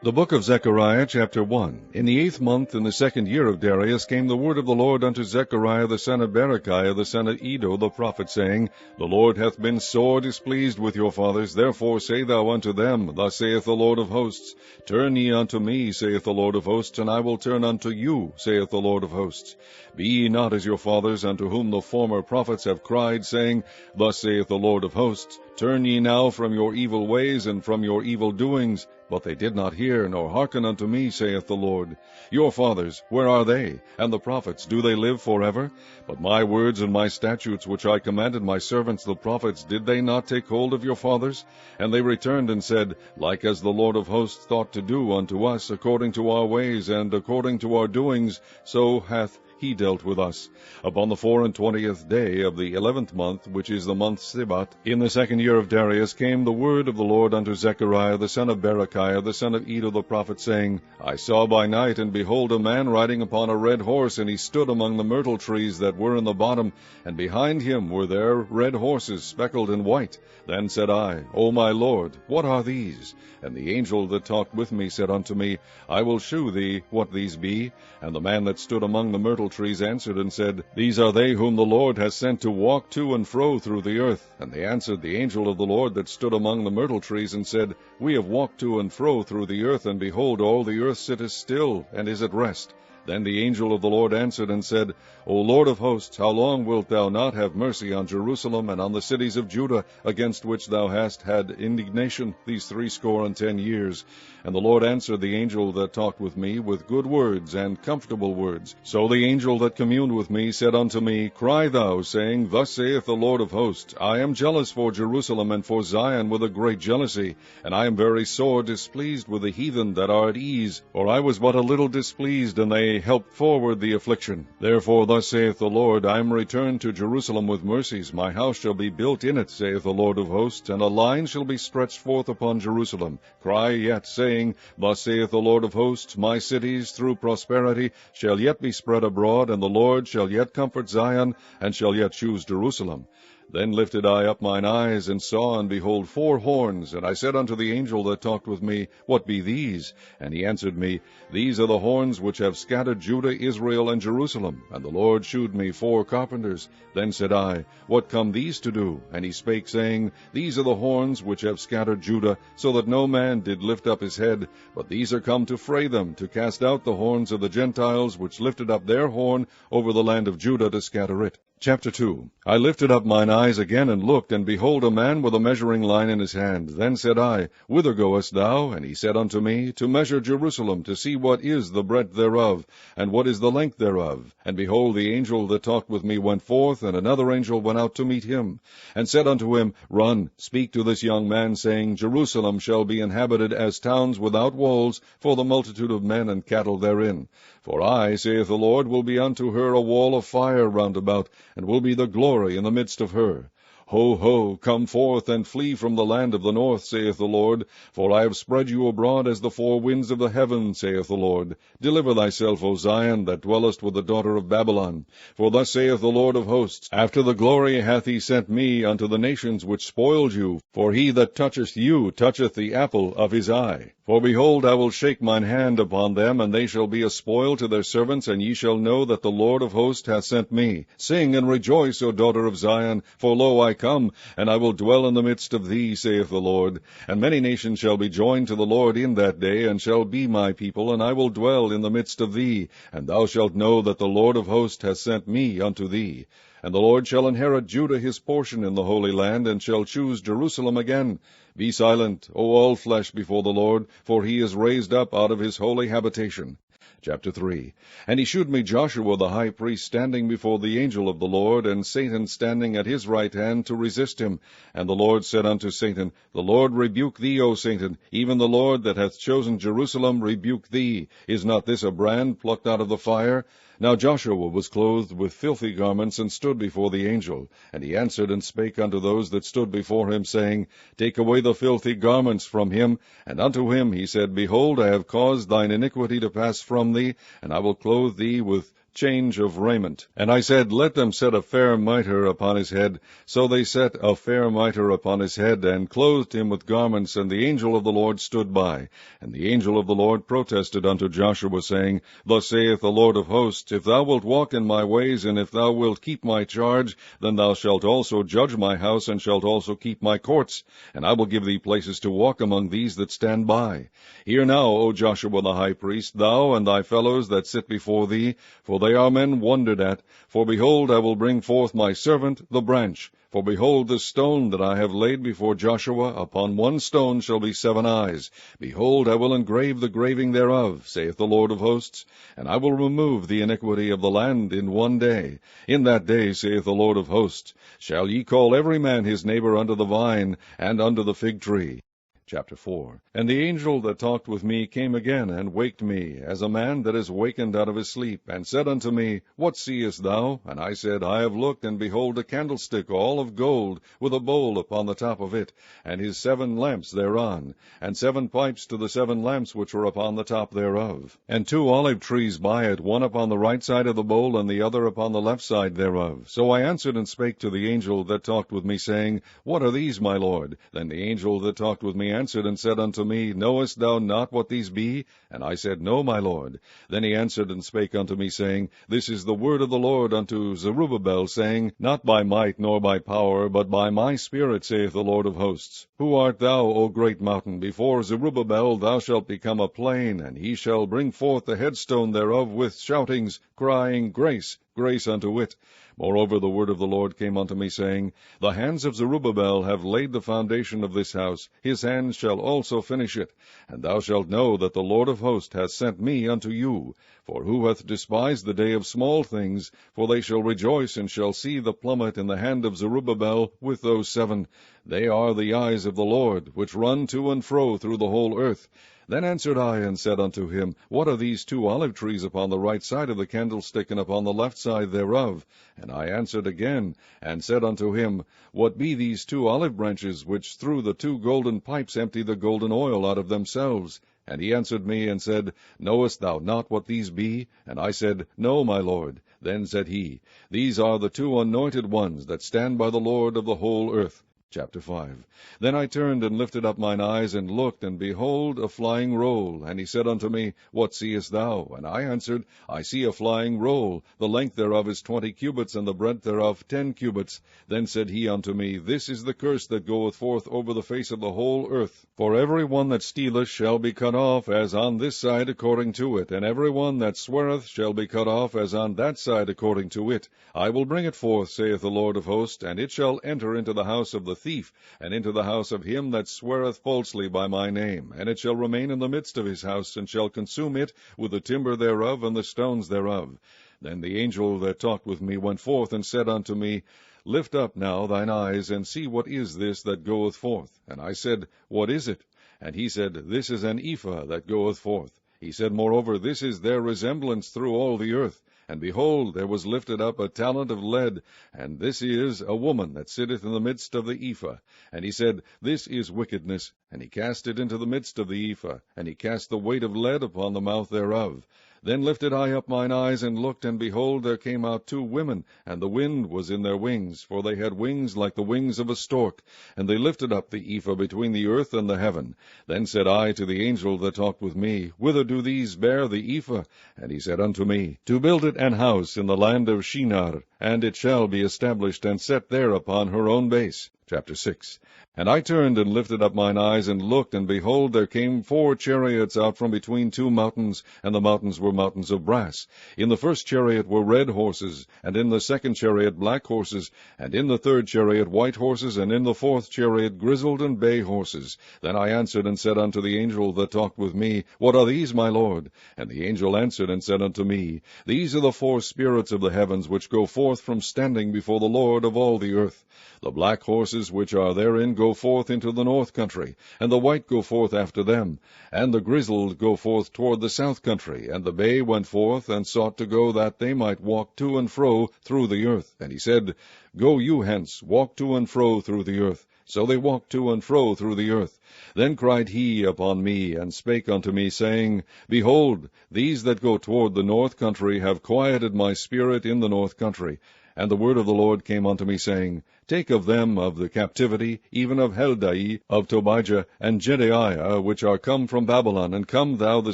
The book of Zechariah, chapter 1. In the 8th month, in the 2nd year of Darius, came the word of the Lord unto Zechariah the son of Berechiah the son of Iddo the prophet, saying, The Lord hath been sore displeased with your fathers, therefore say thou unto them, Thus saith the Lord of hosts, Turn ye unto me, saith the Lord of hosts, and I will turn unto you, saith the Lord of hosts. Be ye not as your fathers, unto whom the former prophets have cried, saying, Thus saith the Lord of hosts, Turn ye now from your evil ways and from your evil doings. But they did not hear, nor hearken unto me, saith the Lord. Your fathers, where are they? And the prophets, do they live forever? But my words and my statutes, which I commanded my servants the prophets, did they not take hold of your fathers? And they returned and said, Like as the Lord of hosts thought to do unto us, according to our ways and according to our doings, so hath he dealt with us. Upon the 24th day of the 11th month, which is the month Sibat, in the 2nd year of Darius, came the word of the Lord unto Zechariah the son of Berechiah the son of Iddo the prophet, saying, I saw by night, and behold, a man riding upon a red horse, and he stood among the myrtle trees that were in the bottom, and behind him were there red horses, speckled and white. Then said I, O my Lord, what are these? And the angel that talked with me said unto me, I will shew thee what these be. And the man that stood among the myrtle trees answered and said, These are they whom the Lord has sent to walk to and fro through the earth. And they answered the angel of the Lord that stood among the myrtle trees, and said, We have walked to and fro through the earth, and behold, all the earth sitteth still, and is at rest. Then the angel of the Lord answered and said, O Lord of hosts, how long wilt thou not have mercy on Jerusalem and on the cities of Judah, against which thou hast had indignation these 60 years? And the Lord answered the angel that talked with me with good words and comfortable words. So the angel that communed with me said unto me, Cry thou, saying, Thus saith the Lord of hosts, I am jealous for Jerusalem and for Zion with a great jealousy, and I am very sore displeased with the heathen that are at ease, for I was but a little displeased, and they helped forward the affliction. Therefore thus saith the Lord, I am returned to Jerusalem with mercies, my house shall be built in it, saith the Lord of hosts, and a line shall be stretched forth upon Jerusalem. Cry yet, saying, Thus saith the Lord of hosts, my cities through prosperity shall yet be spread abroad, and the Lord shall yet comfort Zion, and shall yet choose Jerusalem. Then lifted I up mine eyes, and saw, and behold, 4 horns. And I said unto the angel that talked with me, What be these? And he answered me, These are the horns which have scattered Judah, Israel, and Jerusalem. And the Lord shewed me 4 carpenters. Then said I, What come these to do? And he spake, saying, These are the horns which have scattered Judah, so that no man did lift up his head. But these are come to fray them, to cast out the horns of the Gentiles, which lifted up their horn over the land of Judah to scatter it. Chapter 2. I lifted up mine eyes again, and looked, and behold, a man with a measuring line in his hand. Then said I, Whither goest thou? And he said unto me, To measure Jerusalem, to see what is the breadth thereof, and what is the length thereof. And behold, the angel that talked with me went forth, and another angel went out to meet him, and said unto him, Run, speak to this young man, saying, Jerusalem shall be inhabited as towns without walls, for the multitude of men and cattle therein. For I, saith the Lord, will be unto her a wall of fire round about, and will be the glory in the midst of her. Ho, ho, come forth, and flee from the land of the north, saith the Lord, for I have spread you abroad as the 4 winds of the heaven, saith the Lord. Deliver thyself, O Zion, that dwellest with the daughter of Babylon. For thus saith the Lord of hosts, After the glory hath he sent me unto the nations which spoiled you, for he that toucheth you toucheth the apple of his eye. For behold, I will shake mine hand upon them, and they shall be a spoil to their servants, and ye shall know that the Lord of hosts hath sent me. Sing and rejoice, O daughter of Zion, for lo, I come, and I will dwell in the midst of thee, saith the Lord. And many nations shall be joined to the Lord in that day, and shall be my people, and I will dwell in the midst of thee. And thou shalt know that the Lord of hosts hath sent me unto thee. And the Lord shall inherit Judah his portion in the Holy Land, and shall choose Jerusalem again. Be silent, O all flesh, before the Lord, for he is raised up out of his holy habitation. Chapter 3. And he shewed me Joshua the high priest standing before the angel of the Lord, and Satan standing at his right hand to resist him. And the Lord said unto Satan, The Lord rebuke thee, O Satan, even the Lord that hath chosen Jerusalem rebuke thee. Is not this a brand plucked out of the fire? Now Joshua was clothed with filthy garments, and stood before the angel. And he answered and spake unto those that stood before him, saying, Take away the filthy garments from him. And unto him he said, Behold, I have caused thine iniquity to pass from thee, and I will clothe thee with change of raiment. And I said, Let them set a fair mitre upon his head. So they set a fair mitre upon his head, and clothed him with garments, and the angel of the Lord stood by. And the angel of the Lord protested unto Joshua, saying, Thus saith the Lord of hosts, If thou wilt walk in my ways, and if thou wilt keep my charge, then thou shalt also judge my house, and shalt also keep my courts, and I will give thee places to walk among these that stand by. Hear now, O Joshua the high priest, thou and thy fellows that sit before thee, for they are men wondered at. For behold, I will bring forth my servant, the branch. For behold, the stone that I have laid before Joshua, upon one stone shall be 7 eyes. Behold, I will engrave the graving thereof, saith the Lord of hosts, and I will remove the iniquity of the land in one day. In that day, saith the Lord of hosts, shall ye call every man his neighbor unto the vine, and unto the fig tree. Chapter 4. And the angel that talked with me came again, and waked me, as a man that is wakened out of his sleep, and said unto me, What seest thou? And I said, I have looked, and behold a candlestick all of gold, with a bowl upon the top of it, and his 7 lamps thereon, and 7 pipes to the 7 lamps which were upon the top thereof, and 2 olive trees by it, one upon the right side of the bowl, and the other upon the left side thereof. So I answered and spake to the angel that talked with me, saying, What are these, my Lord? Then the angel that talked with me answered and said unto me, Knowest thou not what these be? And I said, No, my Lord. Then he answered and spake unto me, saying, This is the word of the Lord unto Zerubbabel, saying, Not by might nor by power, but by my Spirit, saith the Lord of hosts. Who art thou, O great mountain? Before Zerubbabel thou shalt become a plain, and he shall bring forth the headstone thereof with shoutings, crying, Grace, grace unto it. Moreover, the word of the Lord came unto me, saying, The hands of Zerubbabel have laid the foundation of this house, his hands shall also finish it. And thou shalt know that the Lord of hosts hath sent me unto you. For who hath despised the day of small things? For they shall rejoice, and shall see the plummet in the hand of Zerubbabel with those 7. They are the eyes of the Lord, which run to and fro through the whole earth. Then answered I, and said unto him, What are these 2 olive trees upon the right side of the candlestick, and upon the left side thereof? And I answered again, and said unto him, What be these 2 olive branches, which through the 2 golden pipes empty the golden oil out of themselves? And he answered me, and said, Knowest thou not what these be? And I said, No, my Lord. Then said he, These are the 2 anointed ones that stand by the Lord of the whole earth. Chapter 5. Then I turned and lifted up mine eyes, and looked, and behold, a flying roll. And he said unto me, What seest thou? And I answered, I see a flying roll. The length thereof is 20 cubits, and the breadth thereof 10 cubits. Then said he unto me, This is the curse that goeth forth over the face of the whole earth. For every one that stealeth shall be cut off, as on this side according to it, and every one that sweareth shall be cut off, as on that side according to it. I will bring it forth, saith the Lord of hosts, and it shall enter into the house of the thief, and into the house of him that sweareth falsely by my name. And it shall remain in the midst of his house, and shall consume it with the timber thereof and the stones thereof. Then the angel that talked with me went forth, and said unto me, Lift up now thine eyes, and see what is this that goeth forth. And I said, What is it? And he said, This is an ephah that goeth forth. He said, Moreover, this is their resemblance through all the earth. And behold, there was lifted up a talent of lead, and this is a woman that sitteth in the midst of the ephah. And he said, This is wickedness. And he cast it into the midst of the ephah, and he cast the weight of lead upon the mouth thereof. Then lifted I up mine eyes, and looked, and behold, there came out 2 women, and the wind was in their wings, for they had wings like the wings of a stork. And they lifted up the ephah between the earth and the heaven. Then said I to the angel that talked with me, Whither do these bear the ephah? And he said unto me, To build it an house in the land of Shinar, and it shall be established and set there upon her own base. Chapter 6. And I turned and lifted up mine eyes, and looked, and behold, there came 4 chariots out from between 2 mountains, and the mountains were mountains of brass. In the first chariot were red horses, and in the second chariot black horses, and in the third chariot white horses, and in the fourth chariot grizzled and bay horses. Then I answered and said unto the angel that talked with me, What are these, my Lord? And the angel answered and said unto me, These are the 4 spirits of the heavens, which go forth from standing before the Lord of all the earth. The black horses which are therein go forth into the north country, and the white go forth after them, and the grizzled go forth toward the south country, and the bay went forth, and sought to go that they might walk to and fro through the earth. And he said, Go you hence, walk to and fro through the earth. So they walked to and fro through the earth. Then cried he upon me, and spake unto me, saying, Behold, these that go toward the north country have quieted my spirit in the north country. And the word of the Lord came unto me, saying, Take of them of the captivity, even of Heldai, of Tobijah, and Jedaiah, which are come from Babylon, and come thou the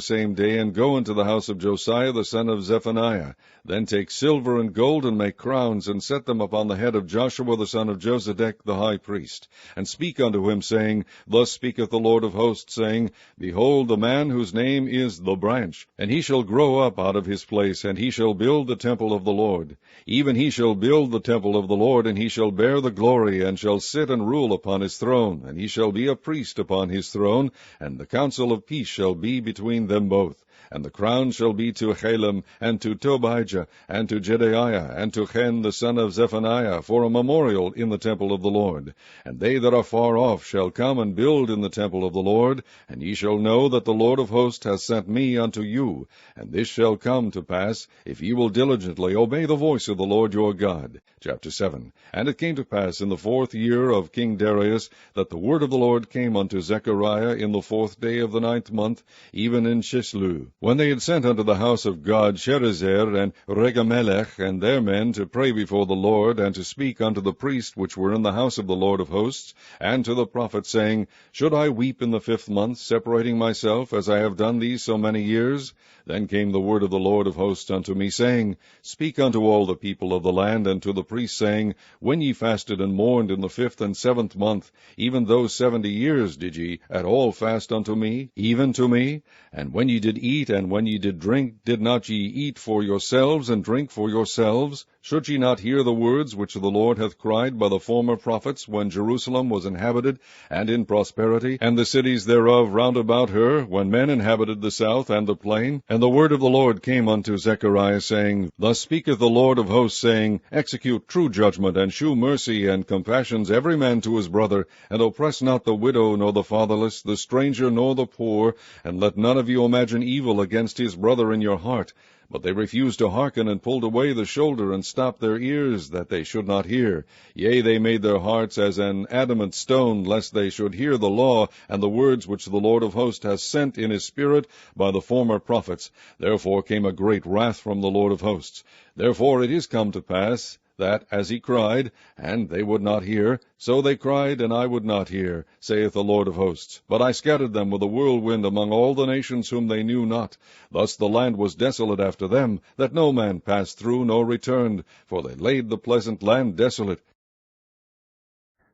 same day, and go into the house of Josiah the son of Zephaniah. Then take silver and gold, and make crowns, and set them upon the head of Joshua the son of Josedech the high priest. And speak unto him, saying, Thus speaketh the Lord of hosts, saying, Behold, the man whose name is the branch, and he shall grow up out of his place, and he shall build the temple of the Lord. Even he shall build the temple of the Lord, and he shall bear the glory, and shall sit and rule upon his throne, and he shall be a priest upon his throne, and the counsel of peace shall be between them both. And the crown shall be to Halem, and to Tobijah, and to Jedaiah, and to Chen the son of Zephaniah, for a memorial in the temple of the Lord. And they that are far off shall come and build in the temple of the Lord, and ye shall know that the Lord of hosts hath sent me unto you. And this shall come to pass, if ye will diligently obey the voice of the Lord your God. Chapter 7. And it came to pass in the 4th year of King Darius, that the word of the Lord came unto Zechariah in the 4th day of the 9th month, even in Chislu, when they had sent unto the house of God Sherezer and Regamelech and their men to pray before the Lord, and to speak unto the priests which were in the house of the Lord of hosts, and to the prophet, saying, Should I weep in the 5th month, separating myself, as I have done these so many years? Then came the word of the Lord of hosts unto me, saying, Speak unto all the people of the land, and to the priests, saying, When ye fasted and mourned in the 5th and 7th month, even those 70 years did ye at all fast unto me, even to me? And when ye did eat, and when ye did drink, did not ye eat for yourselves, and drink for yourselves? Should ye not hear the words which the Lord hath cried by the former prophets, when Jerusalem was inhabited, and in prosperity, and the cities thereof round about her, when men inhabited the south and the plain? And the word of the Lord came unto Zechariah, saying, Thus speaketh the Lord of hosts, saying, Execute true judgment, and shew mercy and compassions every man to his brother, and oppress not the widow, nor the fatherless, the stranger, nor the poor, and let none of you imagine evil against his brother in your heart. But they refused to hearken, and pulled away the shoulder, and stopped their ears, that they should not hear. Yea, they made their hearts as an adamant stone, lest they should hear the law, and the words which the Lord of hosts hath sent in his spirit by the former prophets. Therefore came a great wrath from the Lord of hosts. Therefore it is come to pass, that, as he cried, and they would not hear, so they cried, and I would not hear, saith the Lord of hosts. But I scattered them with a whirlwind among all the nations whom they knew not. Thus the land was desolate after them, that no man passed through nor returned, for they laid the pleasant land desolate.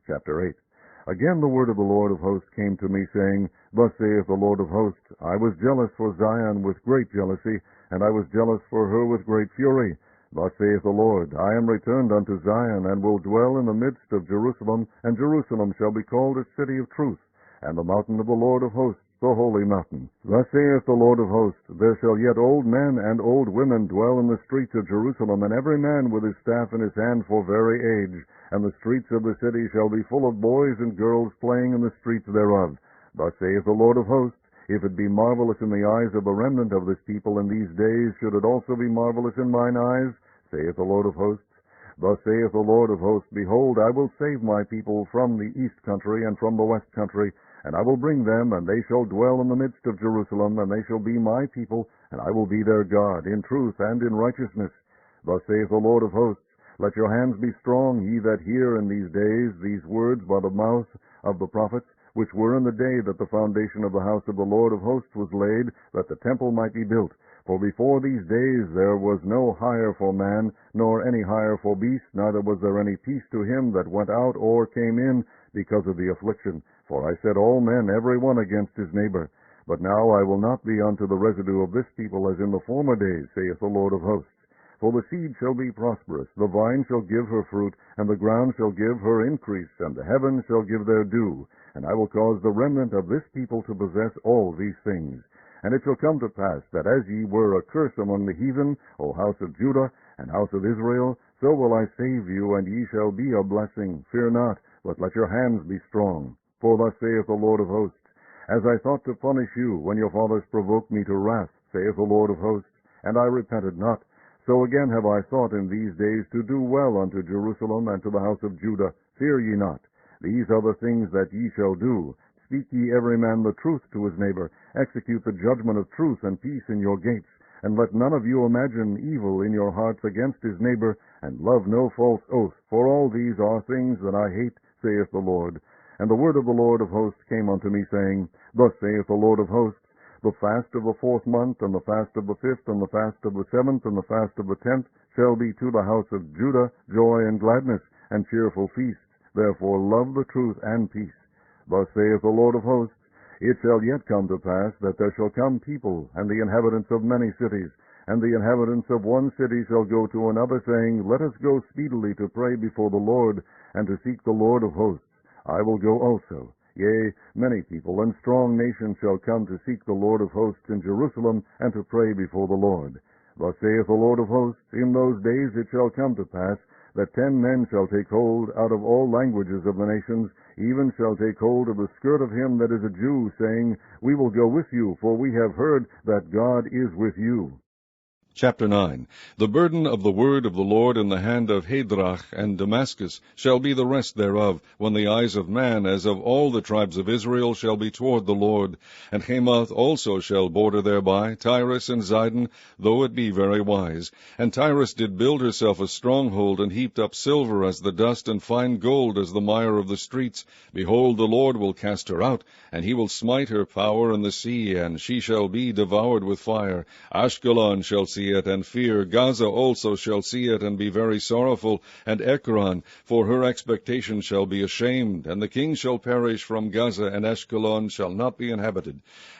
Chapter 8. Again the word of the Lord of hosts came to me, saying, Thus saith the Lord of hosts, I was jealous for Zion with great jealousy, and I was jealous for her with great fury. Thus saith the Lord, I am returned unto Zion, and will dwell in the midst of Jerusalem, and Jerusalem shall be called a city of truth, and the mountain of the Lord of hosts, the holy mountain. Thus saith the Lord of hosts, There shall yet old men and old women dwell in the streets of Jerusalem, and every man with his staff in his hand for very age, and the streets of the city shall be full of boys and girls playing in the streets thereof. Thus saith the Lord of hosts, If it be marvelous in the eyes of the remnant of this people in these days, should it also be marvelous in mine eyes? Saith the Lord of hosts. Thus saith the Lord of hosts, Behold, I will save my people from the east country and from the west country, and I will bring them, and they shall dwell in the midst of Jerusalem, and they shall be my people, and I will be their God, in truth and in righteousness. Thus saith the Lord of hosts, Let your hands be strong, ye that hear in these days these words by the mouth of the prophets, which were in the day that the foundation of the house of the Lord of hosts was laid, that the temple might be built. For before these days there was no hire for man, nor any hire for beast, neither was there any peace to him that went out or came in, because of the affliction. For I set all men every one against his neighbor. But now I will not be unto the residue of this people as in the former days, saith the Lord of hosts. For the seed shall be prosperous, the vine shall give her fruit, and the ground shall give her increase, and the heavens shall give their dew. And I will cause the remnant of this people to possess all these things. And it shall come to pass, that as ye were a curse among the heathen, O house of Judah and house of Israel, so will I save you, and ye shall be a blessing. Fear not, but let your hands be strong. For thus saith the Lord of hosts, As I thought to punish you, when your fathers provoked me to wrath, saith the Lord of hosts, and I repented not, so again have I thought in these days to do well unto Jerusalem and to the house of Judah. Fear ye not. These are the things that ye shall do. Speak ye every man the truth to his neighbor. Execute the judgment of truth and peace in your gates. And let none of you imagine evil in your hearts against his neighbor, and love no false oath. For all these are things that I hate, saith the Lord. And the word of the Lord of hosts came unto me, saying, Thus saith the Lord of hosts, The fast of the 4th month, and the fast of the 5th, and the fast of the 7th, and the fast of the 10th, shall be to the house of Judah joy and gladness, and cheerful feasts. Therefore love the truth and peace. Thus saith the Lord of hosts, It shall yet come to pass, that there shall come people, and the inhabitants of many cities, and the inhabitants of one city shall go to another, saying, Let us go speedily to pray before the Lord, and to seek the Lord of hosts. I will go also. Yea, many people and strong nations shall come to seek the Lord of hosts in Jerusalem, and to pray before the Lord. Thus saith the Lord of hosts, In those days it shall come to pass, that 10 men shall take hold out of all languages of the nations, even shall take hold of the skirt of him that is a Jew, saying, We will go with you, for we have heard that God is with you. Chapter 9. The burden of the word of the Lord in the hand of Hadrach and Damascus shall be the rest thereof, when the eyes of man, as of all the tribes of Israel, shall be toward the Lord. And Hamath also shall border thereby, Tyrus and Zidon, though it be very wise. And Tyrus did build herself a stronghold, and heaped up silver as the dust, and fine gold as the mire of the streets. Behold, the Lord will cast her out, and he will smite her power in the sea, and she shall be devoured with fire. Ashkelon shall see it, and fear. Gaza also shall see it, and be very sorrowful. And Ekron, for her expectation, shall be ashamed. And the king shall perish from Gaza, and Ashkelon shall not be inhabited.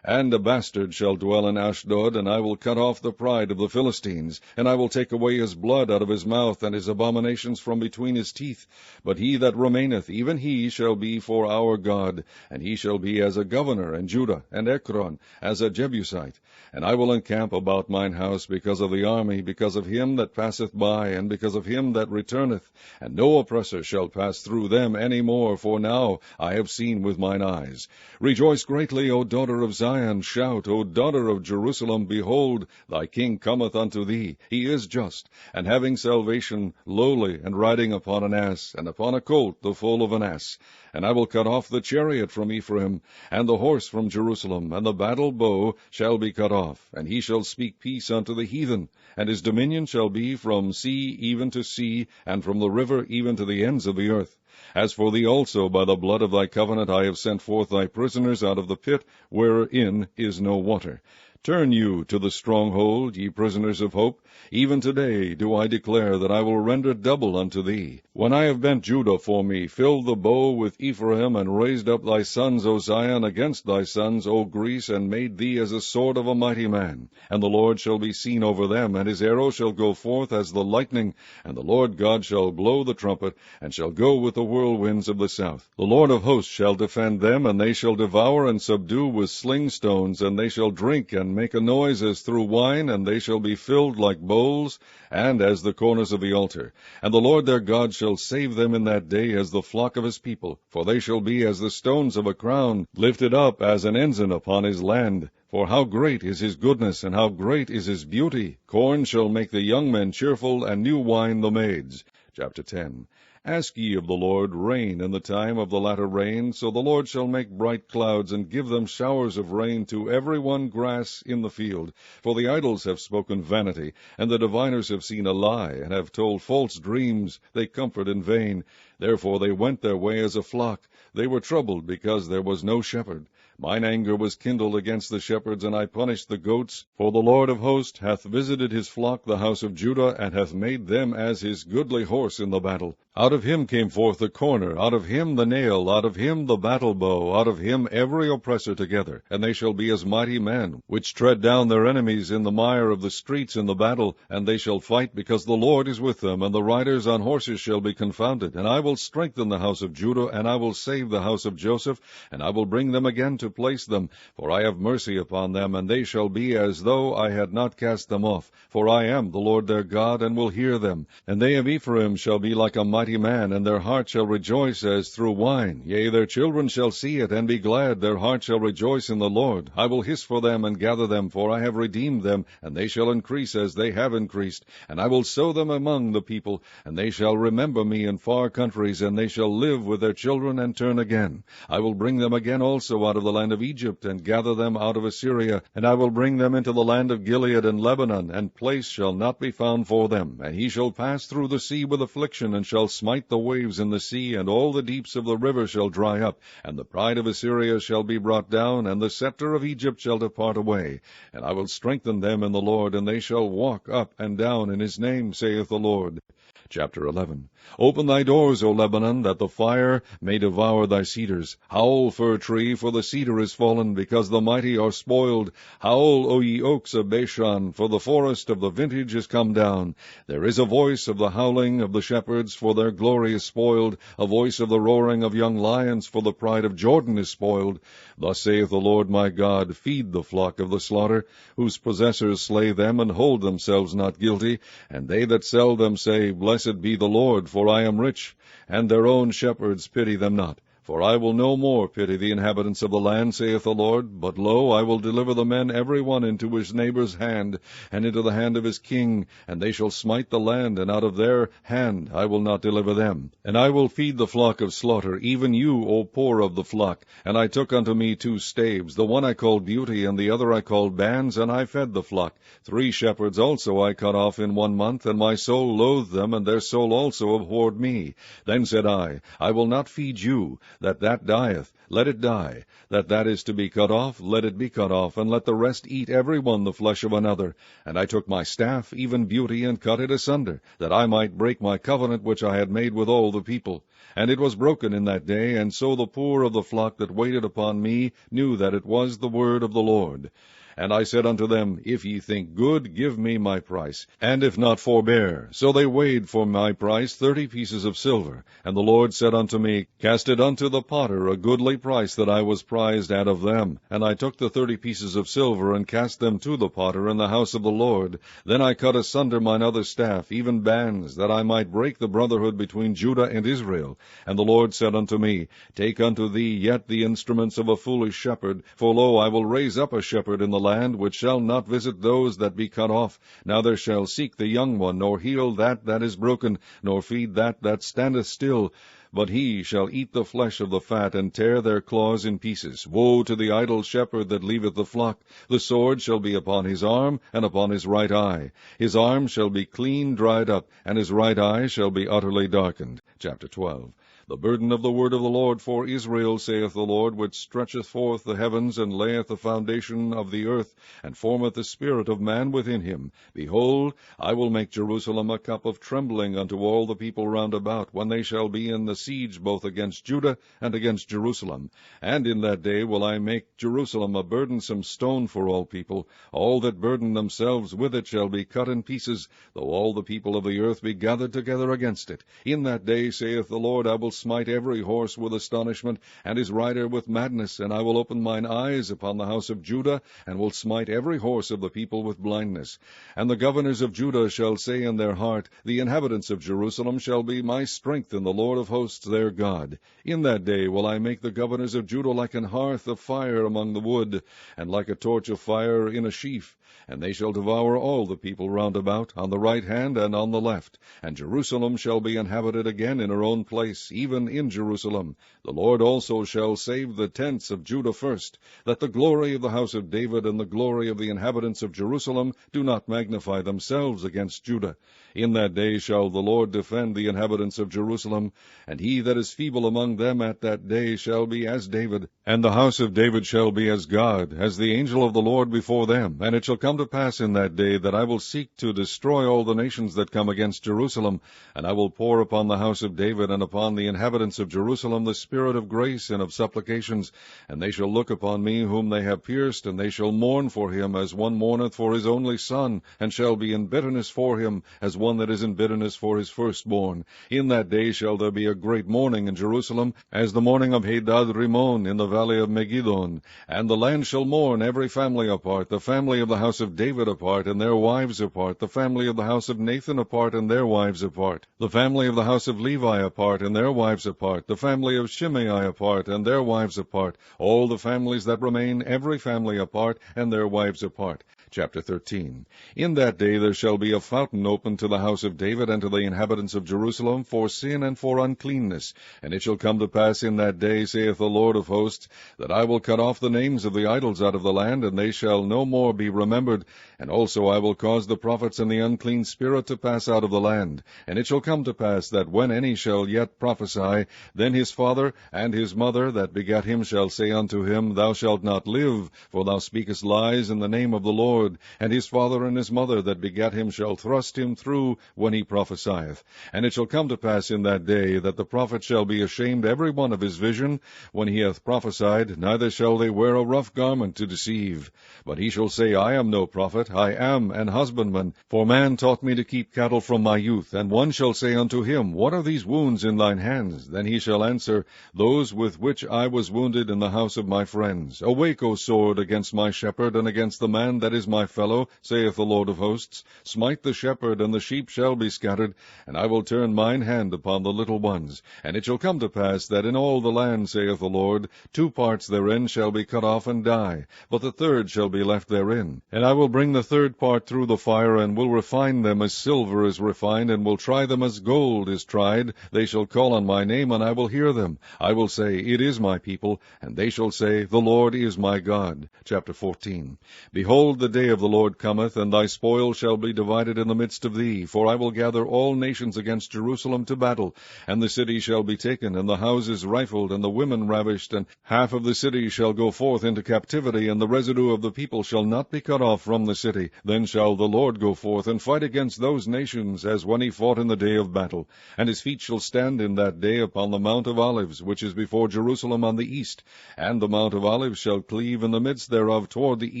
And a bastard shall dwell in Ashdod, and I will cut off the pride of the Philistines, and I will take away his blood out of his mouth, and his abominations from between his teeth. But he that remaineth, even he shall be for our God, and he shall be as a governor in Judah, and Ekron as a Jebusite. And I will encamp about mine house because of the army, because of him that passeth by, and because of him that returneth. And no oppressor shall pass through them any more, for now I have seen with mine eyes. Rejoice greatly, O daughter of Zion. Shout, O daughter of Jerusalem. Behold, thy king cometh unto thee. He is just, and having salvation, lowly, and riding upon an ass, and upon a colt, the foal of an ass. And I will cut off the chariot from Ephraim, and the horse from Jerusalem, and the battle bow shall be cut off. And he shall speak peace unto the heathen, and his dominion shall be from sea even to sea, and from the river even to the ends of the earth. As for thee also, by the blood of thy covenant I have sent forth thy prisoners out of the pit, wherein is no water. Turn you to the stronghold, ye prisoners of hope. Even today do I declare that I will render double unto thee. When I have bent Judah for me, filled the bow with Ephraim, and raised up thy sons, O Zion, against thy sons, O Greece, and made thee as a sword of a mighty man. And the Lord shall be seen over them, and his arrow shall go forth as the lightning, and the Lord God shall blow the trumpet, and shall go with the whirlwinds of the south. The Lord of hosts shall defend them, and they shall devour and subdue with sling stones, and they shall drink and make a noise as through wine, and they shall be filled like bowls, and as the corners of the altar. And the Lord their God shall save them in that day as the flock of his people, for they shall be as the stones of a crown, lifted up as an ensign upon his land. For how great is his goodness, and how great is his beauty! Corn shall make the young men cheerful, and new wine the maids. Chapter 10. Ask ye of the Lord rain in the time of the latter rain. So the Lord shall make bright clouds, and give them showers of rain to every one grass in the field. For the idols have spoken vanity, and the diviners have seen a lie, and have told false dreams. They comfort in vain. Therefore they went their way as a flock. They were troubled, because there was no shepherd. Mine anger was kindled against the shepherds, and I punished the goats. For the Lord of hosts hath visited his flock, the house of Judah, and hath made them as his goodly horse in the battle. Out of him came forth the corner, out of him the nail, out of him the battle bow, out of him every oppressor together. And they shall be as mighty men, which tread down their enemies in the mire of the streets in the battle. And they shall fight, because the Lord is with them, and the riders on horses shall be confounded. And I will strengthen the house of Judah, and I will save the house of Joseph, and I will bring them again to place them, for I have mercy upon them, and they shall be as though I had not cast them off. For I am the Lord their God, and will hear them. And they of Ephraim shall be like a mighty man, and their heart shall rejoice as through wine. Yea, their children shall see it, and be glad. Their heart shall rejoice in the Lord. I will hiss for them, and gather them, for I have redeemed them, and they shall increase as they have increased. And I will sow them among the people, and they shall remember me in far countries, and they shall live with their children, and turn again. I will bring them again also out of the land of Egypt, and gather them out of Assyria, and I will bring them into the land of Gilead and Lebanon, and place shall not be found for them. And he shall pass through the sea with affliction, and shall smite the waves in the sea, and all the deeps of the river shall dry up, and the pride of Assyria shall be brought down, and the scepter of Egypt shall depart away. And I will strengthen them in the Lord, and they shall walk up and down in his name, saith the Lord. Chapter 11. Open thy doors, O Lebanon, that the fire may devour thy cedars. Howl, fir tree, for the cedar is fallen, because the mighty are spoiled. Howl, O ye oaks of Bashan, for the forest of the vintage is come down. There is a voice of the howling of the shepherds, for their glory is spoiled, a voice of the roaring of young lions, for the pride of Jordan is spoiled. Thus saith the Lord my God, feed the flock of the slaughter, whose possessors slay them, and hold themselves not guilty, and they that sell them say, Blessed be the Lord, for I am rich, and their own shepherds pity them not. For I will no more pity the inhabitants of the land, saith the Lord, but lo, I will deliver the men every one into his neighbour's hand, and into the hand of his king, and they shall smite the land, and out of their hand I will not deliver them. And I will feed the flock of slaughter, even you, O poor of the flock. And I took unto me 2 staves, the one I called Beauty, and the other I called Bands, and I fed the flock. 3 shepherds also I cut off in 1 month, and my soul loathed them, and their soul also abhorred me. Then said I will not feed you. That dieth, let it die. That is to be cut off, let it be cut off, and let the rest eat every one the flesh of another. And I took my staff, even Beauty, and cut it asunder, that I might break my covenant which I had made with all the people. And it was broken in that day, and so the poor of the flock that waited upon me knew that it was the word of the Lord. And I said unto them, If ye think good, give me my price, and if not, forbear. So they weighed for my price 30 pieces of silver. And the Lord said unto me, Cast it unto the potter, a goodly price that I was prized out of them. And I took the 30 pieces of silver, and cast them to the potter in the house of the Lord. Then I cut asunder mine other staff, even Bands, that I might break the brotherhood between Judah and Israel. And the Lord said unto me, Take unto thee yet the instruments of a foolish shepherd, for lo, I will raise up a shepherd in the land, which shall not visit those that be cut off, neither shall seek the young one, nor heal that is broken, nor feed that standeth still. But he shall eat the flesh of the fat, and tear their claws in pieces. Woe to the idle shepherd that leaveth the flock! The sword shall be upon his arm, and upon his right eye. His arm shall be clean dried up, and his right eye shall be utterly darkened. Chapter 12. The burden of the word of the Lord for Israel, saith the Lord, which stretcheth forth the heavens, and layeth the foundation of the earth, and formeth the spirit of man within him. Behold, I will make Jerusalem a cup of trembling unto all the people round about, when they shall be in the siege both against Judah and against Jerusalem. And in that day will I make Jerusalem a burdensome stone for all people. All that burden themselves with it shall be cut in pieces, though all the people of the earth be gathered together against it. In that day, saith the Lord, I will smite every horse with astonishment, and his rider with madness, and I will open mine eyes upon the house of Judah, and will smite every horse of the people with blindness. And the governors of Judah shall say in their heart, The inhabitants of Jerusalem shall be my strength in the Lord of hosts their God. In that day will I make the governors of Judah like an hearth of fire among the wood, and like a torch of fire in a sheaf. And they shall devour all the people round about, on the right hand and on the left. And Jerusalem shall be inhabited again in her own place, even in Jerusalem. The Lord also shall save the tents of Judah first, that the glory of the house of David and the glory of the inhabitants of Jerusalem do not magnify themselves against Judah. In that day shall the Lord defend the inhabitants of Jerusalem, and he that is feeble among them at that day shall be as David, and the house of David shall be as God, as the angel of the Lord before them. And it shall come to pass in that day that I will seek to destroy all the nations that come against Jerusalem, and I will pour upon the house of David and upon the inhabitants of Jerusalem the spirit of grace and of supplications, and they shall look upon me whom they have pierced, and they shall mourn for him as one mourneth for his only son, and shall be in bitterness for him as one that is in bitterness for his firstborn. In that day shall there be a great mourning in Jerusalem, as the mourning of Hadad Rimmon in the valley of Megiddon. And the land shall mourn, every family apart, the family of the house of David apart, and their wives apart, the family of the house of Nathan apart, and their wives apart, the family of the house of Levi apart, and their wives apart, the family of Shimei apart, and their wives apart, all the families that remain, every family apart, and their wives apart. Chapter 13. In that day there shall be a fountain opened to the house of David and to the inhabitants of Jerusalem for sin and for uncleanness. And it shall come to pass in that day, saith the Lord of hosts, that I will cut off the names of the idols out of the land, and they shall no more be remembered. And also I will cause the prophets and the unclean spirit to pass out of the land. And it shall come to pass that when any shall yet prophesy, then his father and his mother that begat him shall say unto him, Thou shalt not live, for thou speakest lies in the name of the Lord. And his father and his mother that begat him shall thrust him through when he prophesieth. And it shall come to pass in that day that the prophet shall be ashamed every one of his vision when he hath prophesied, neither shall they wear a rough garment to deceive. But he shall say, I am no prophet, I am an husbandman, for man taught me to keep cattle from my youth. And one shall say unto him, What are these wounds in thine hands? Then he shall answer, Those with which I was wounded in the house of my friends. Awake, O sword, against my shepherd, and against the man that is my fellow, saith the Lord of hosts. Smite the shepherd, and the sheep shall be scattered, and I will turn mine hand upon the little ones. And it shall come to pass that in all the land, saith the Lord, 2 parts therein shall be cut off and die, but the third shall be left therein. And I will bring the third part through the fire, and will refine them as silver is refined, and will try them as gold is tried. They shall call on my name, and I will hear them. I will say, It is my people, and they shall say, The Lord is my God. Chapter 14. Behold, the day of the Lord cometh, and thy spoil shall be divided in the midst of thee. For I will gather all nations against Jerusalem to battle, and the city shall be taken, and the houses rifled, and the women ravished, and half of the city shall go forth into captivity, and the residue of the people shall not be cut off from the city. Then shall the Lord go forth and fight against those nations, as when he fought in the day of battle. And his feet shall stand in that day upon the Mount of Olives, which is before Jerusalem on the east. And the Mount of Olives shall cleave in the midst thereof toward the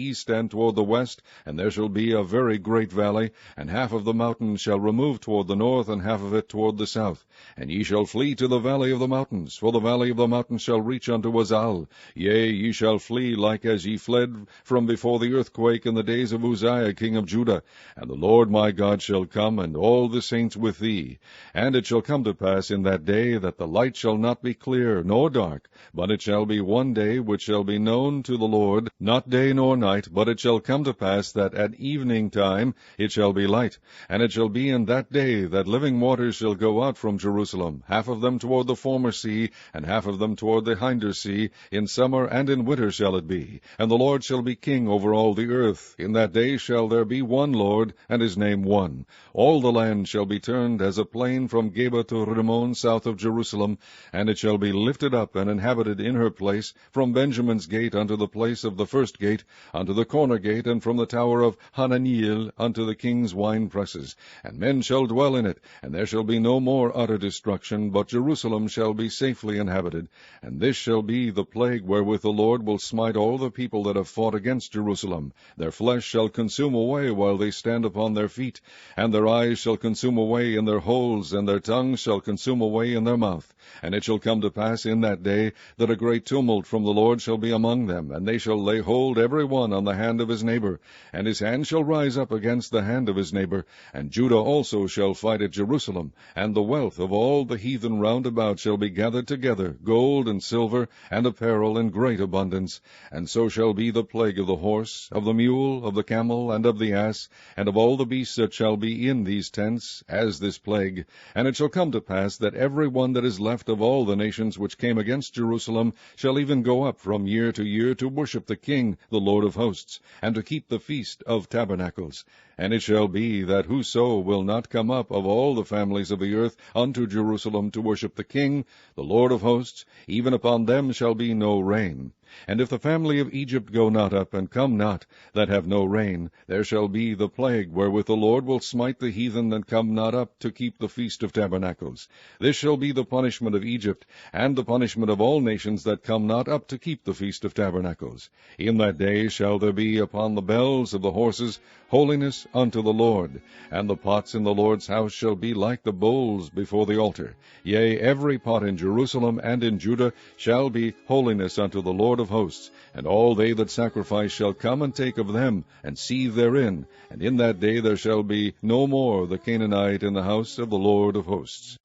east and toward the west, and there shall be a very great valley, and half of the mountain shall remove toward the north, and half of it toward the south. And ye shall flee to the valley of the mountains, for the valley of the mountains shall reach unto Azal. Yea, ye shall flee like as ye fled from before the earthquake in the days of Uzziah king of Judah. And the Lord my God shall come, and all the saints with thee. And it shall come to pass in that day that the light shall not be clear nor dark, but it shall be one day which shall be known to the Lord, not day nor night, but it shall come to pass that at evening time it shall be light. And it shall be in that day that living waters shall go out from Jerusalem, half of them toward the former sea, and half of them toward the hinder sea. In summer and in winter shall it be. And the Lord shall be king over all the earth. In that day shall there be one Lord, and his name one. All the land shall be turned as a plain from Geba to Rimmon south of Jerusalem, and it shall be lifted up and inhabited in her place, from Benjamin's gate unto the place of the first gate, unto the corner gate, and from the tower of Hananiel unto the king's wine presses. And men shall dwell in it, and there shall be no more utter destruction, but Jerusalem shall be safely inhabited. And this shall be the plague wherewith the Lord will smite all the people that have fought against Jerusalem. Their flesh shall consume away while they stand upon their feet, and their eyes shall consume away in their holes, and their tongues shall consume away in their mouth. And it shall come to pass in that day that a great tumult from the Lord shall be among them, and they shall lay hold every one on the hand of his neighbor, and his hand shall rise up against the hand of his neighbor. And Judah also shall fight at Jerusalem, and the wealth of all the heathen round about shall be gathered together, gold and silver, and apparel in great abundance. And so shall be the plague of the horse, of the mule, of the camel, and of the ass, and of all the beasts that shall be in these tents, as this plague. And it shall come to pass that every one that is left of all the nations which came against Jerusalem shall even go up from year to year to worship the King, the Lord of hosts, and to keep the feast of tabernacles. And it shall be that whoso will not come up of all the families of the earth unto Jerusalem to worship the King, the Lord of hosts, even upon them shall be no rain. And if the family of Egypt go not up, and come not, that have no rain, there shall be the plague wherewith the Lord will smite the heathen that come not up to keep the feast of tabernacles. This shall be the punishment of Egypt, and the punishment of all nations that come not up to keep the feast of tabernacles. In that day shall there be upon the bells of the horses holiness unto the Lord, and the pots in the Lord's house shall be like the bowls before the altar. Yea, every pot in Jerusalem and in Judah shall be holiness unto the Lord of hosts, and all they that sacrifice shall come and take of them, and seethe therein, and in that day there shall be no more the Canaanite in the house of the Lord of hosts.